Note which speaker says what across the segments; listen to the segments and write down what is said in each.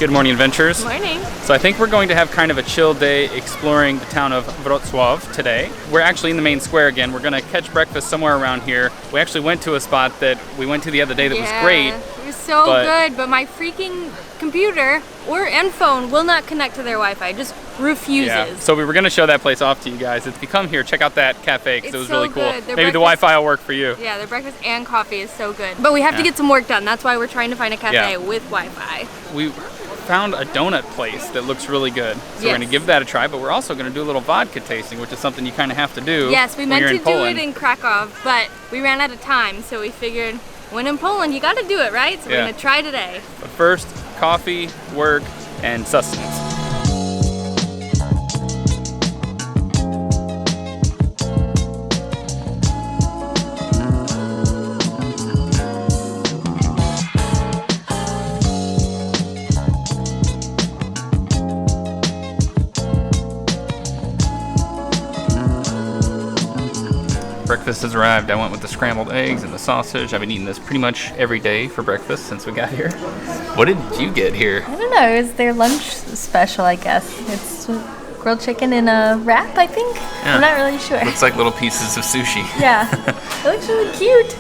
Speaker 1: Good morning, adventurers.
Speaker 2: Morning.
Speaker 1: So I think we're going to have kind of a chill day exploring the town of Wrocław today. We're actually in the main square again. We're going to catch breakfast somewhere around here. We actually went to a spot that we went to the other day that was great.
Speaker 2: It was so good, but my freaking computer and phone will not connect to their Wi-Fi. It just refuses.
Speaker 1: Yeah. So we were going to show that place off to you guys. If you come here, check out that cafe because it was really cool. Maybe the Wi-Fi will work for you.
Speaker 2: Yeah, their breakfast and coffee is so good. But we have to get some work done. That's why we're trying to find a cafe with Wi-Fi.
Speaker 1: We found a donut place that looks really good. So we're going to give that a try, but we're also going to do a little vodka tasting, which is something you kind of have to do.
Speaker 2: Yes, we meant to do
Speaker 1: it
Speaker 2: in Krakow, but we ran out of time, so we figured when in Poland, you got to do it, right? So we're going to try today.
Speaker 1: But first, coffee, work, and sustenance. Breakfast has arrived. I went with the scrambled eggs and the sausage. I've been eating this pretty much every day for breakfast since we got here. What did you get here?
Speaker 3: I don't know. It was their lunch special, I guess. It's grilled chicken in a wrap, I think. Yeah. I'm not really sure.
Speaker 1: Looks like little pieces of sushi.
Speaker 3: Yeah. It looks really cute.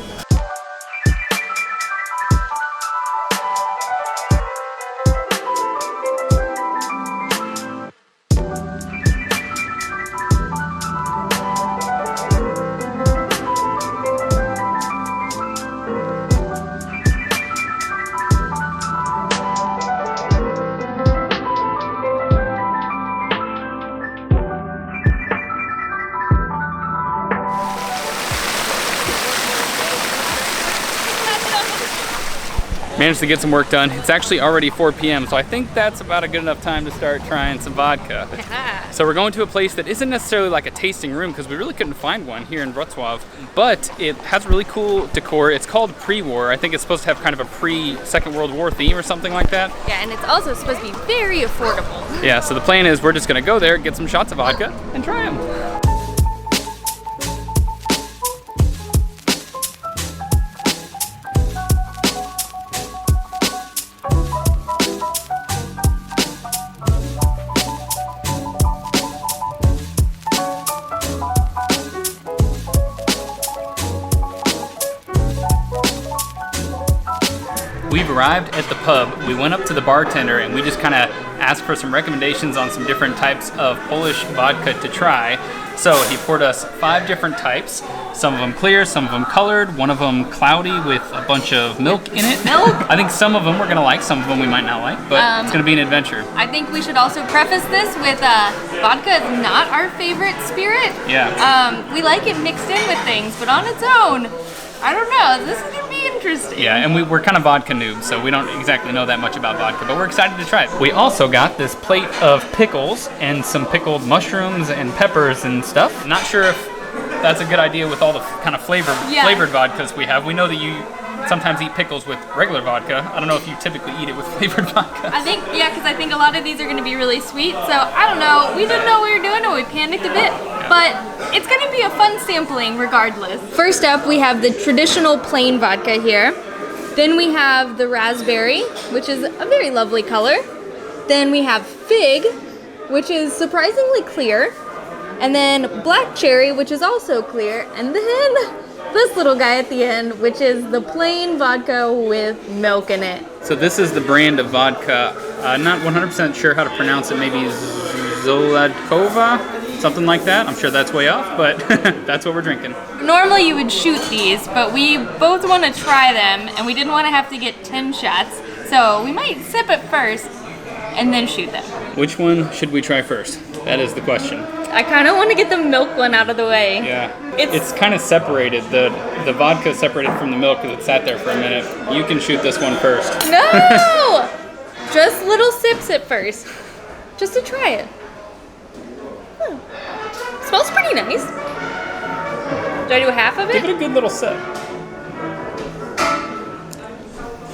Speaker 1: Managed to get some work done. It's actually already 4 p.m., so I think that's about a good enough time to start trying some vodka. So we're going to a place that isn't necessarily like a tasting room because we really couldn't find one here in Wrocław, but it has really cool decor. It's called Prewar. I think it's supposed to have kind of a pre-Second World War theme or something like that.
Speaker 2: Yeah, and it's also supposed to be very affordable.
Speaker 1: Yeah, so the plan is we're just gonna go there, get some shots of vodka, and try them. We've arrived at the pub. We went up to the bartender and we just kind of asked for some recommendations on some different types of Polish vodka to try. So he poured us 5 different types, some of them clear, some of them colored, one of them cloudy with a bunch of milk in it.
Speaker 2: Milk?
Speaker 1: I think some of them we're gonna like, some of them we might not like, but it's gonna be an adventure.
Speaker 2: I think we should also preface this with vodka is not our favorite spirit.
Speaker 1: Yeah.
Speaker 2: We like it mixed in with things, but on its own, I don't know, this is gonna be interesting.
Speaker 1: Yeah, and we're kind of vodka noobs, so we don't exactly know that much about vodka, but we're excited to try it. We also got this plate of pickles and some pickled mushrooms and peppers and stuff. Not sure if that's a good idea with all the kind of flavored vodkas we have. We know that you sometimes eat pickles with regular vodka. I don't know if you typically eat it with flavored vodka.
Speaker 2: I think, because I think a lot of these are gonna be really sweet, so I don't know. We didn't know what we were doing and we panicked a bit, but it's gonna be a fun sampling regardless. First up, we have the traditional plain vodka here. Then we have the raspberry, which is a very lovely color. Then we have fig, which is surprisingly clear. And then black cherry, which is also clear. And then this little guy at the end, which is the plain vodka with milk in it.
Speaker 1: So this is the brand of vodka. Not 100% sure how to pronounce it. Maybe Zoladkova, something like that. I'm sure that's way off, but that's what we're drinking.
Speaker 2: Normally you would shoot these, but we both want to try them, and we didn't want to have to get 10 shots. So we might sip it first and then shoot them.
Speaker 1: Which one should we try first? That is the question.
Speaker 2: I kind of want to get the milk one out of the way.
Speaker 1: Yeah, it's kind of separated. The vodka is separated from the milk because it sat there for a minute. You can shoot this one first.
Speaker 2: No! Just little sips at first. Just to try it. Smells pretty nice. Do I do half of it?
Speaker 1: Give it a good little sip.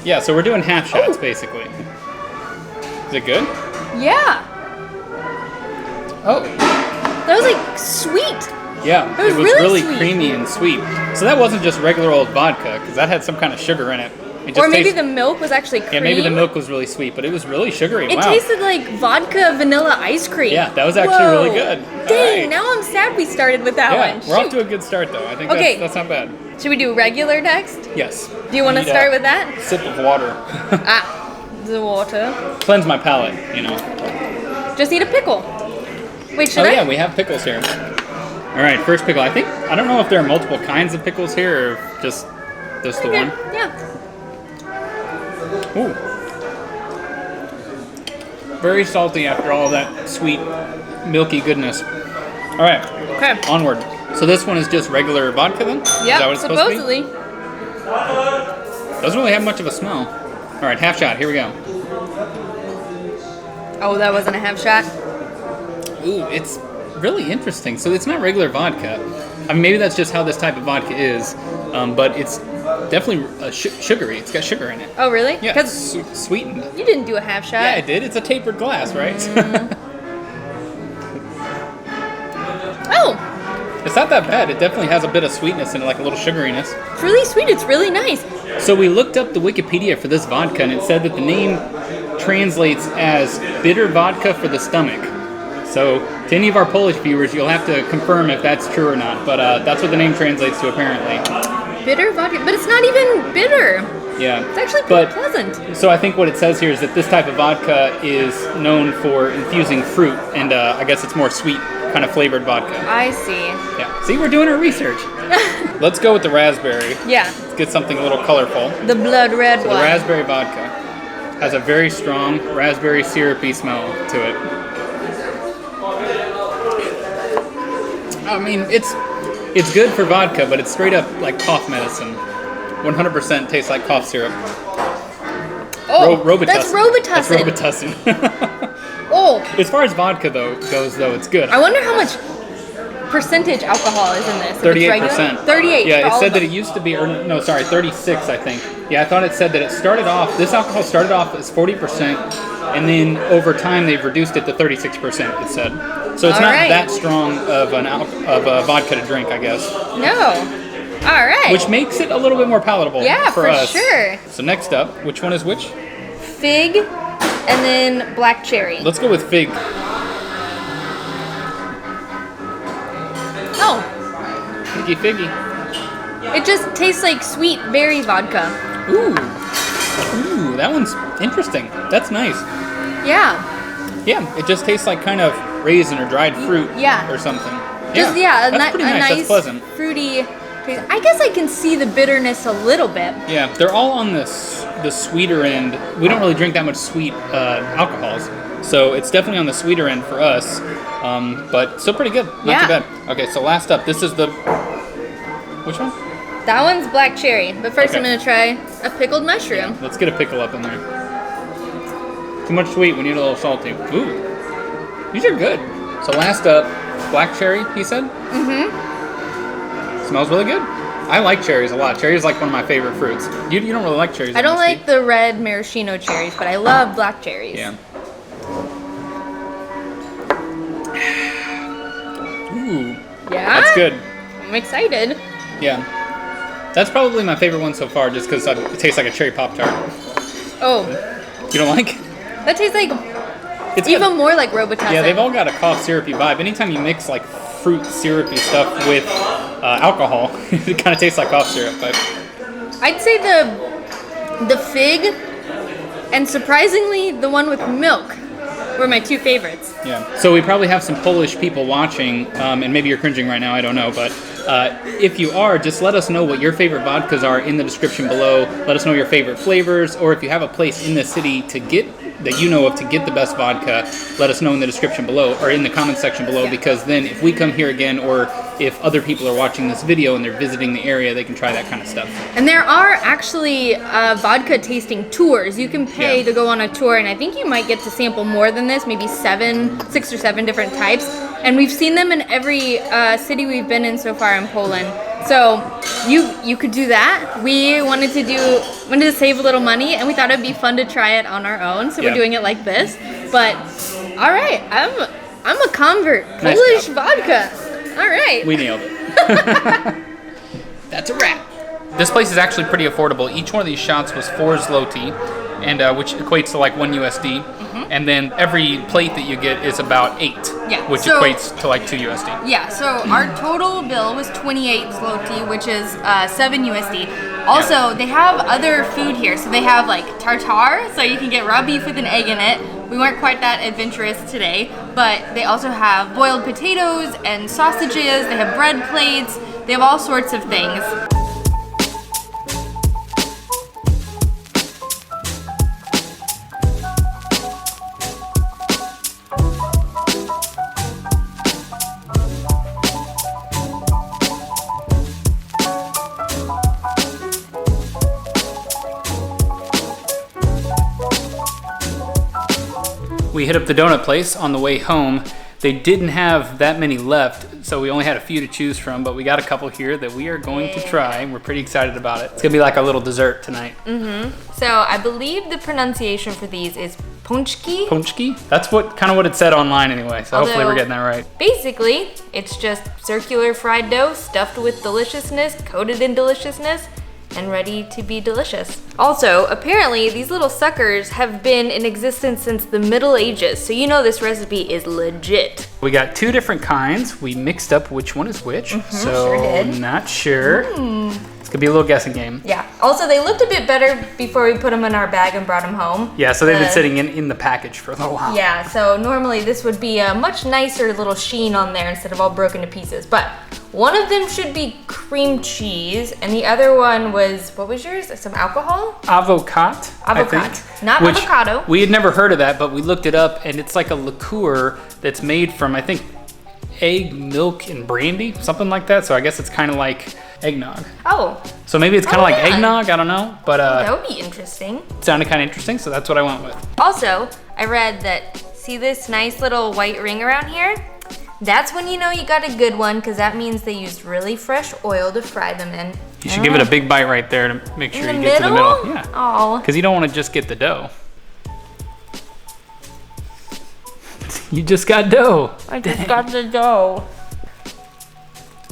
Speaker 1: Yeah, so we're doing half shots basically. Is it good?
Speaker 2: Yeah.
Speaker 1: Oh.
Speaker 2: That was like sweet.
Speaker 1: Yeah,
Speaker 2: it was
Speaker 1: really
Speaker 2: sweet.
Speaker 1: Creamy and sweet. So that wasn't just regular old vodka, because that had some kind of sugar in it.
Speaker 2: Or maybe the milk was actually cream.
Speaker 1: Yeah, maybe the milk was really sweet, but it was really sugary.
Speaker 2: It tasted like vodka vanilla ice cream.
Speaker 1: Yeah, that was actually really good.
Speaker 2: Dang,
Speaker 1: right.
Speaker 2: now I'm sad we started with that one.
Speaker 1: Yeah, we're off to a good start though. I think that's not bad.
Speaker 2: Should we do regular next?
Speaker 1: Yes.
Speaker 2: Do you want to start with that?
Speaker 1: Sip of water.
Speaker 2: The water.
Speaker 1: Cleanse my palate, you know.
Speaker 2: Just eat a pickle. Wait, should I?
Speaker 1: Oh yeah, we have pickles here. All right, first pickle. I don't know if there are multiple kinds of pickles here or if just the one.
Speaker 2: Yeah.
Speaker 1: Ooh. Very salty after all that sweet, milky goodness. All right.
Speaker 2: Okay.
Speaker 1: Onward. So this one is just regular vodka then?
Speaker 2: Yep,
Speaker 1: Is that what it's
Speaker 2: supposedly.
Speaker 1: Supposed to be? Doesn't really have much of a smell. All right, half shot. Here we go.
Speaker 2: Oh, that wasn't a half shot.
Speaker 1: Ooh, it's really interesting. So it's not regular vodka. I mean, maybe that's just how this type of vodka is, but it's definitely sugary. It's got sugar in it.
Speaker 2: Oh, really?
Speaker 1: Yeah, it's sweetened.
Speaker 2: You didn't do a half shot.
Speaker 1: Yeah, I did. It's a tapered glass, right?
Speaker 2: Oh!
Speaker 1: It's not that bad. It definitely has a bit of sweetness in it, like a little sugariness.
Speaker 2: It's really sweet. It's really nice.
Speaker 1: So we looked up the Wikipedia for this vodka, and it said that the name translates as bitter vodka for the stomach. So to any of our Polish viewers, you'll have to confirm if that's true or not, but that's what the name translates to apparently.
Speaker 2: Bitter vodka? But it's not even bitter.
Speaker 1: Yeah.
Speaker 2: It's actually pretty pleasant.
Speaker 1: So I think what it says here is that this type of vodka is known for infusing fruit, and I guess it's more sweet kind of flavored vodka.
Speaker 2: I see.
Speaker 1: Yeah. See, we're doing our research. Let's go with the raspberry.
Speaker 2: Yeah.
Speaker 1: Let's get something a little colorful.
Speaker 2: The blood red
Speaker 1: So
Speaker 2: one.
Speaker 1: the raspberry vodka has a very strong raspberry syrupy smell to it. I mean, it's good for vodka, but it's straight up like cough medicine. 100% tastes like cough syrup.
Speaker 2: Oh,
Speaker 1: Robitussin.
Speaker 2: that's Robitussin.
Speaker 1: That's Robitussin.
Speaker 2: Oh.
Speaker 1: As far as vodka goes, it's good.
Speaker 2: I wonder how much percentage alcohol is in this.
Speaker 1: 38%.
Speaker 2: 38.
Speaker 1: Yeah, it said that it used to be, 36, I think. Yeah, I thought it said that it started off, this alcohol started off as 40%, and then over time they've reduced it to 36%, it said. So it's not that strong of a vodka to drink, I guess.
Speaker 2: No. All right.
Speaker 1: Which makes it a little bit more palatable for us.
Speaker 2: Sure.
Speaker 1: So next up, which one is which?
Speaker 2: Fig and then black cherry.
Speaker 1: Let's go with fig.
Speaker 2: Oh.
Speaker 1: Figgy.
Speaker 2: It just tastes like sweet berry vodka.
Speaker 1: Ooh, that one's interesting. That's nice.
Speaker 2: Yeah.
Speaker 1: Yeah, it just tastes like kind of raisin or dried fruit or something.
Speaker 2: Just,
Speaker 1: that's pretty nice.
Speaker 2: Nice,
Speaker 1: that's pleasant.
Speaker 2: Fruity taste. I guess I can see the bitterness a little bit.
Speaker 1: Yeah, they're all on the sweeter end. We don't really drink that much sweet alcohols, so it's definitely on the sweeter end for us, but still pretty good. Not too bad. Okay, so last up, this is the... Which one?
Speaker 2: That one's black cherry, but first I'm going to try a pickled mushroom.
Speaker 1: Yeah, let's get a pickle up in there. Too much sweet, we need a little salty. Ooh, these are good. So last up, black cherry, he said? Mm-hmm. Smells really good. I like cherries a lot. Cherries like one of my favorite fruits. You don't really like cherries.
Speaker 2: I don't like the red maraschino cherries, but I love black cherries.
Speaker 1: Yeah. Ooh.
Speaker 2: Yeah?
Speaker 1: That's good.
Speaker 2: I'm excited.
Speaker 1: Yeah. That's probably my favorite one so far, just because it tastes like a cherry Pop-Tart.
Speaker 2: Oh.
Speaker 1: You don't like?
Speaker 2: That tastes like... It's even more like Robitussin.
Speaker 1: Yeah, they've all got a cough syrupy vibe. Anytime you mix like fruit syrupy stuff with alcohol, it kind of tastes like cough syrup. But
Speaker 2: I'd say the fig and surprisingly the one with milk were my two favorites.
Speaker 1: Yeah. So we probably have some Polish people watching, and maybe you're cringing right now, I don't know, but if you are, just let us know what your favorite vodkas are in the description below. Let us know your favorite flavors, or if you have a place in the city that you know of to get the best vodka, let us know in the description below, or in the comment section below, because then if we come here again, or if other people are watching this video and they're visiting the area, they can try that kind of stuff.
Speaker 2: And there are actually vodka tasting tours. You can pay to go on a tour, and I think you might get to sample more than this, maybe 6 or 7 different types. And we've seen them in every city we've been in so far in Poland. So you could do that. We wanted to save a little money, and we thought it'd be fun to try it on our own. So we're doing it like this. But all right, I'm a convert.
Speaker 1: Nice
Speaker 2: Polish
Speaker 1: job.
Speaker 2: vodka. All right.
Speaker 1: We nailed it. That's a wrap. This place is actually pretty affordable. Each one of these shots was 4 zloty, and which equates to like 1 USD. And then every plate that you get is about 8, which equates to like 2 USD.
Speaker 2: Yeah, so our total bill was 28 zloty, which is 7 USD. Also, they have other food here. So they have like tartare, so you can get raw beef with an egg in it. We weren't quite that adventurous today, but they also have boiled potatoes and sausages. They have bread plates. They have all sorts of things.
Speaker 1: We hit up the donut place on the way home. They didn't have that many left, so we only had a few to choose from, but we got a couple here that we are going to try. We're pretty excited about it. It's gonna be like a little dessert tonight.
Speaker 2: So I believe the pronunciation for these is Pączki.
Speaker 1: Pączki? That's kind of what it said online anyway, so hopefully we're getting that right.
Speaker 2: Basically, it's just circular fried dough stuffed with deliciousness, coated in deliciousness, and ready to be delicious. Also, apparently these little suckers have been in existence since the Middle Ages, so you know this recipe is legit.
Speaker 1: We got 2 different kinds. We mixed up which one is which, so
Speaker 2: sure did.
Speaker 1: not sure. It's gonna be a little guessing game.
Speaker 2: Yeah. Also, they looked a bit better before we put them in our bag and brought them home.
Speaker 1: Yeah, so they've been sitting in the package for a little while.
Speaker 2: Yeah, so normally this would be a much nicer little sheen on there instead of all broken to pieces. But one of them should be cream cheese, and the other one was, what was yours? Some alcohol?
Speaker 1: Avocado, I
Speaker 2: Avocado.
Speaker 1: think.
Speaker 2: Not
Speaker 1: Which
Speaker 2: avocado.
Speaker 1: We had never heard of that, but we looked it up, and it's like a liqueur that's made from, I think, egg, milk, and brandy, something like that. So I guess it's kind of like eggnog.
Speaker 2: Oh.
Speaker 1: So maybe it's kind of like
Speaker 2: yeah.
Speaker 1: eggnog, I don't know, but
Speaker 2: That would be interesting.
Speaker 1: it sounded kind of interesting, so that's what I went with.
Speaker 2: Also, I read that, see this nice little white ring around here? That's when you know you got a good one, because that means they used really fresh oil to fry them in.
Speaker 1: You should give it a big bite right there to make sure you get to the middle. Yeah.
Speaker 2: Oh.
Speaker 1: Because you don't want to just get the dough. You just got dough.
Speaker 2: I just got the dough.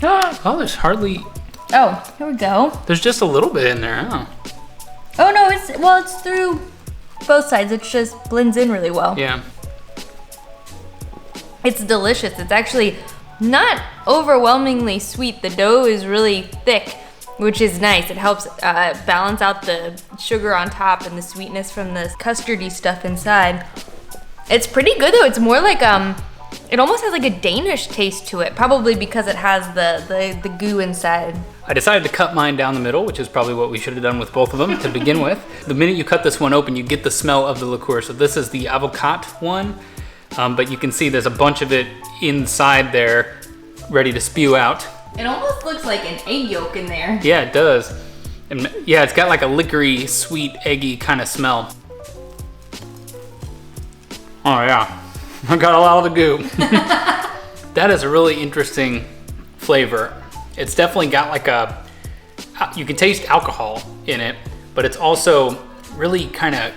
Speaker 1: Oh, there's hardly.
Speaker 2: Oh, here we go.
Speaker 1: There's just a little bit in there. Oh.
Speaker 2: Oh no, it's through both sides. It just blends in really well.
Speaker 1: Yeah.
Speaker 2: It's delicious. It's actually not overwhelmingly sweet. The dough is really thick, which is nice. It helps balance out the sugar on top and the sweetness from the custardy stuff inside. It's pretty good though. It's more like it almost has like a Danish taste to it, probably because it has the goo inside.
Speaker 1: I decided to cut mine down the middle, which is probably what we should have done with both of them to begin with. The minute you cut this one open, you get the smell of the liqueur. So this is the avocado one, but you can see there's a bunch of it inside there, ready to spew out.
Speaker 2: It almost looks like an egg yolk in there.
Speaker 1: Yeah, it does. And yeah, it's got like a liquory, sweet, eggy kind of smell. Oh yeah, I got a lot of the goo. That is a really interesting flavor. It's definitely got like you can taste alcohol in it, but it's also really kind of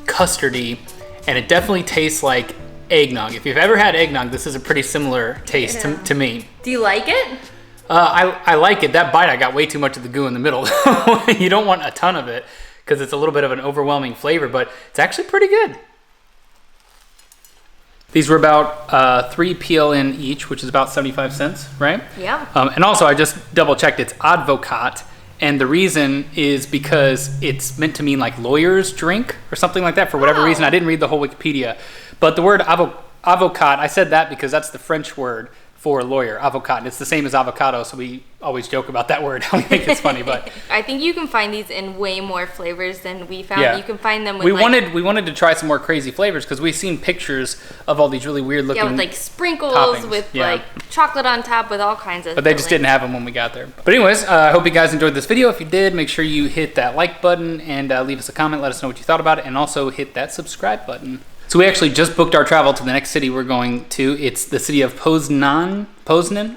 Speaker 1: custardy, and it definitely tastes like eggnog. If you've ever had eggnog, this is a pretty similar taste to me.
Speaker 2: Do you like it?
Speaker 1: I like it. That bite, I got way too much of the goo in the middle. You don't want a ton of it because it's a little bit of an overwhelming flavor, but it's actually pretty good. These were about 3 PLN each, which is about 75 cents, right?
Speaker 2: Yeah.
Speaker 1: And also, I just double checked, it's advocat. And the reason is because it's meant to mean like lawyer's drink or something like that for whatever reason. I didn't read the whole Wikipedia. But the word avocat, I said that because that's the French word for lawyer, avocat. It's the same as avocado, so we always joke about that word. I think it's funny, but
Speaker 2: I think you can find these in way more flavors than we found.
Speaker 1: Yeah.
Speaker 2: You can find them with
Speaker 1: we wanted to try some more crazy flavors because we've seen pictures of all these really weird looking
Speaker 2: with like sprinkles,
Speaker 1: toppings.
Speaker 2: with
Speaker 1: Yeah.
Speaker 2: like chocolate on top, with all kinds of.
Speaker 1: But they just didn't have them when we got there. But anyways, I hope you guys enjoyed this video. If you did, make sure you hit that like button and leave us a comment. Let us know what you thought about it, and also hit that subscribe button. So we actually just booked our travel to the next city we're going to. It's the city of Poznan,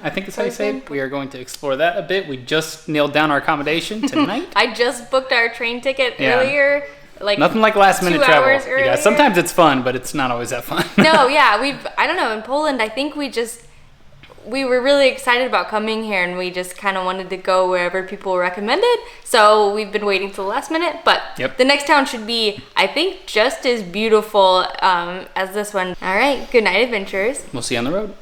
Speaker 1: I think is how you say it. We are going to explore that a bit. We just nailed down our accommodation tonight.
Speaker 2: I just booked our train ticket earlier. Like
Speaker 1: nothing like last minute
Speaker 2: 2
Speaker 1: travel.
Speaker 2: hours earlier.
Speaker 1: Yeah, sometimes it's fun, but it's not always that fun.
Speaker 2: No, yeah, I don't know. In Poland, I think we we were really excited about coming here, and we just kind of wanted to go wherever people recommended. So we've been waiting till the last minute, but the next town should be, I think, just as beautiful as this one. All right, good night, adventurers.
Speaker 1: We'll see you on the road.